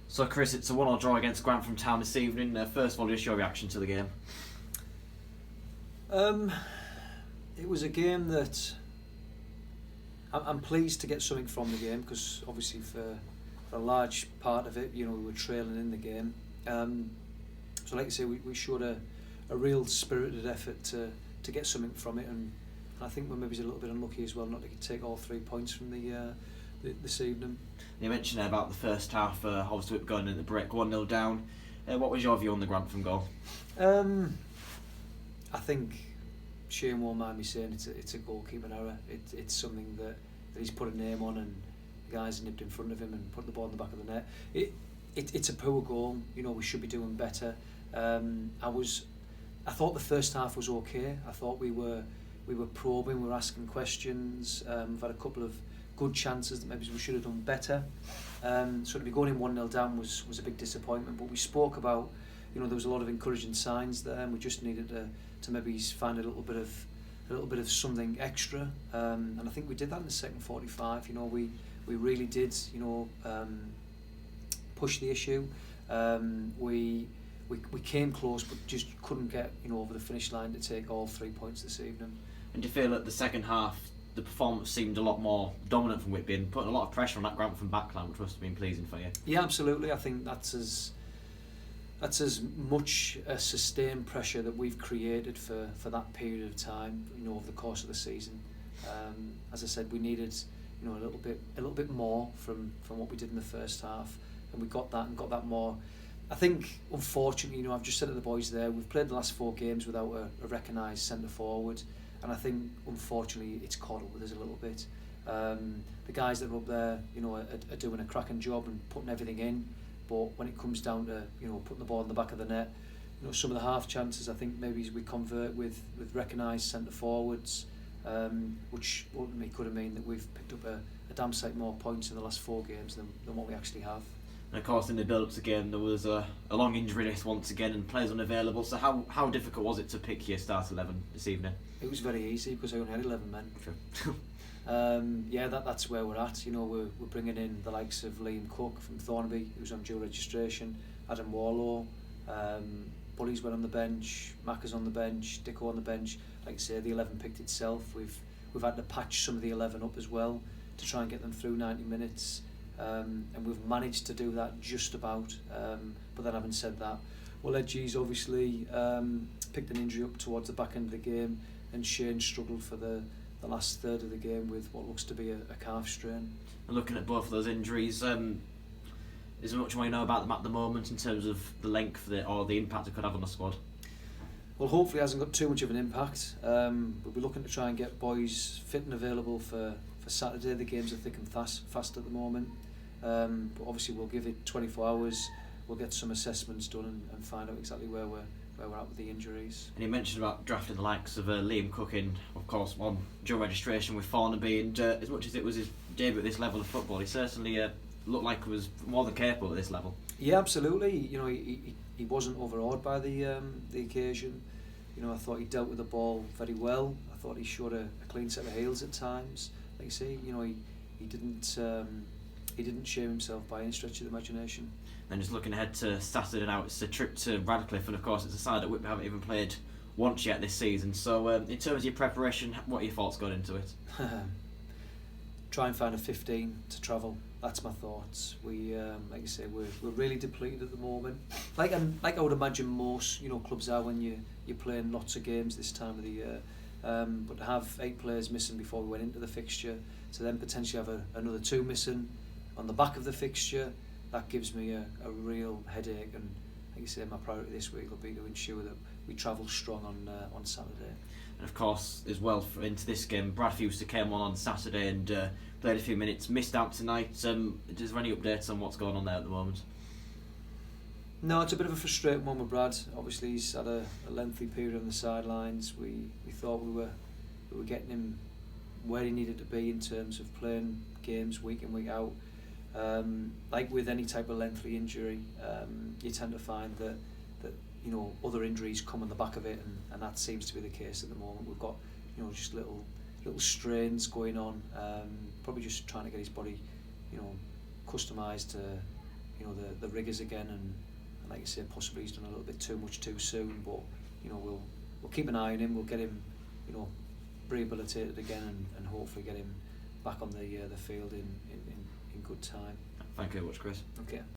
So Chris, it's a 1-1 draw against Grantham Town this evening. First of all, just your reaction to the game. It was a game that I'm pleased to get something from the game, because obviously for a large part of it, we were trailing in the game. So like I say, we showed a real spirited effort to get something from it, and I think we're maybe a little bit unlucky as well not to take all 3 points from this evening. You mentioned about the first half, obviously going in the break 1-0 down. What was your view on the Grantham goal? I think Shane won't mind me saying it's a goalkeeping error. It's something that he's put a name on, and the guys nipped in front of him and put the ball in the back of the net. It's a poor goal. We should be doing better. I thought the first half was okay. I thought we were probing, we were asking questions. We've had a couple of good chances that maybe we should have done better. So to be going in 1-0 down was a big disappointment. But we spoke about, there was a lot of encouraging signs there, and we just needed to maybe find a little bit of something extra. And I think we did that in the second 45. We really did, push the issue. We came close, but just couldn't get over the finish line to take all 3 points this evening. And do you feel that the second half, the performance seemed a lot more dominant from Whitby and putting a lot of pressure on that Grantham backline, which must have been pleasing for you? Yeah, absolutely. I think that's as much a sustained pressure that we've created for that period of time, over the course of the season. As I said, we needed, a little bit more from what we did in the first half, and we got that and got that more. I think, unfortunately, I've just said to the boys there, we've played the last 4 games without a recognised centre forward, and I think, unfortunately, it's caught up with us a little bit. The guys that are up there, are doing a cracking job and putting everything in, but when it comes down to, putting the ball in the back of the net, some of the half chances, I think maybe we convert with recognised centre forwards, which ultimately could have meant that we've picked up a damn sight more points in the last 4 games than what we actually have. And of course, in the build-up to the game, there was a long injury list once again and players unavailable. So how difficult was it to pick your start 11 this evening? It was very easy because I only had 11 men. Sure. That's where we're at. We're bringing in the likes of Liam Cook from Thornaby, who's on dual registration, Adam Warlow, Bully's went on the bench, Macca's on the bench, Dicko on the bench. Like I say, the 11 picked itself. We've had to patch some of the 11 up as well to try and get them through 90 minutes. And we've managed to do that just about. But then, having said that, Edgy's obviously picked an injury up towards the back end of the game, and Shane struggled for the last third of the game with what looks to be a calf strain. And looking at both of those injuries, is there much more you know about them at the moment in terms of the length or the impact it could have on the squad? Well, hopefully it hasn't got too much of an impact. We'll be looking to try and get boys fit and available for Saturday. The games are thick and fast at the moment. But obviously we'll give it 24 hours, we'll get some assessments done and find out exactly where we're at with the injuries. And you mentioned about drafting the likes of Liam Cook in, of course, on dual registration with Thornaby, and as much as it was his debut at this level of football, he certainly looked like he was more than capable at this level. Yeah, absolutely. He wasn't overawed by the occasion. I thought he dealt with the ball very well. I thought he showed a clean set of heels at times. Like you say, he didn't shame himself by any stretch of the imagination. And just looking ahead to Saturday now, it's a trip to Radcliffe, and of course it's a side that Whitby haven't even played once yet this season. So in terms of your preparation, what are your thoughts going into it? Try and find a 15 to travel. That's my thoughts. We, like you say, we're really depleted at the moment. Like I would imagine most clubs are when you're playing lots of games this time of the year. But to have 8 players missing before we went into the fixture, to then potentially have another 2 missing on the back of the fixture, that gives me a real headache. And like you say, my priority this week will be to ensure that we travel strong on Saturday. And of course, as well, into this game, Brad Fewster came on Saturday and played a few minutes, missed out tonight. Is there any updates on what's going on there at the moment? No, it's a bit of a frustrating one with Brad. Obviously, he's had a lengthy period on the sidelines. We thought we were getting him where he needed to be in terms of playing games week in, week out. Like with any type of lengthy injury, you tend to find that other injuries come on the back of it, and that seems to be the case at the moment. We've got just little strains going on, probably just trying to get his body customised to the rigours again, and like you say, possibly he's done a little bit too much too soon. But we'll keep an eye on him. We'll get him rehabilitated again, and hopefully get him back on the field in good time. Thank you very much, Chris. Okay.